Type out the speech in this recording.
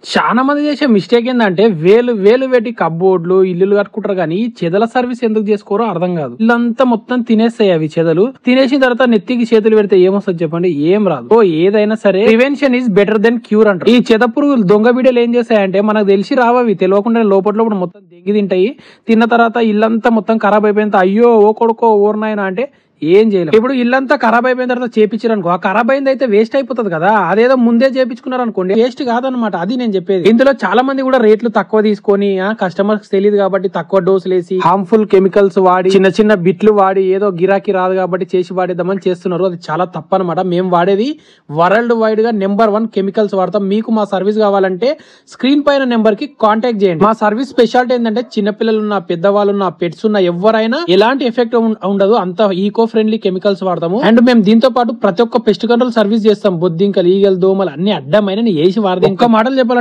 చాలా మంది చేసే మిస్టేక్ ఏంటంటే వేలు వేలు పెట్టి కబ్బోర్డ్లు ఇల్లు కట్టుకుంటారు కానీ చెదల సర్వీస్ ఎందుకు చేసుకోరో అర్థం కాదు. ఇల్లంతా మొత్తం తినేస్తాయి అవి చెదలు. తినేసిన తర్వాత నెత్తికి చేతులు పెడితే ఏమొస్తుంది చెప్పండి? ఏం రాదు. ఓ ఏదైనా సరే prevention is better than cure అంటారు. ఈ చెద పురుగులు దొంగ బిడ్డలు ఏం చేస్తాయంటే మనకు తెలిసి రావవి, తెలియకుండా లోపల మొత్తం దెంగి తింటాయి. తిన్న తర్వాత ఇల్లంతా మొత్తం ఖరాబ్ అయిపోయిన అయ్యో ఓ కొడుకో ఓర్నాయన అంటే ఏం చేయలేదు. ఇప్పుడు ఇల్లంతా ఖరాబ్ అయిపోయిన తర్వాత చేపించారు అనుకో, ఆ ఖరాబ్ అయింది అయితే వేస్ట్ అయిపోతుంది కదా. అదేదో ముందే చేపించుకున్నారు అనుకోండి వేస్ట్ కాదనమాట. అది నేను చెప్పేది. ఇందులో చాలా మంది కూడా రేట్లు తక్కువ తీసుకొని కస్టమర్స్ తెలియదు కాబట్టి తక్కువ డోసులు వేసి హార్మ్ఫుల్ కెమికల్స్ వాడి చిన్న చిన్న బిట్లు వాడి ఏదో గిరాకీ రాదు కాబట్టి చేసి వాడేద్దామని చేస్తున్నారు. అది చాలా తప్పనమాట. మేము వాడేది వరల్డ్ వైడ్ గా నెంబర్ 1 కెమికల్స్ వాడతాం. మీకు మా సర్వీస్ కావాలంటే స్క్రీన్ పైన నెంబర్ కి కాంటాక్ట్ చేయండి. మా సర్వీస్ స్పెషాలిటీ ఏంటంటే చిన్నపిల్లలు ఉన్న పెద్దవాళ్ళు ఉన్న పెట్స్ ఉన్న ఎవరైనా ఎలాంటి ఎఫెక్ట్ ఉండదు. అంత ఈకో ఫ్రెండ్లీ కెమికల్స్ వాడతాము. అండ్ మేము దీంతో పాటు ప్రతి ఒక్క పెస్ట్ కంట్రోల్ సర్వీస్ చేస్తాం. బొద్దింకలు ఈగలు దోమలు అన్ని అడ్డమైన వేసి వాడతాం. ఒక్క మాటలు చెప్పాలంటే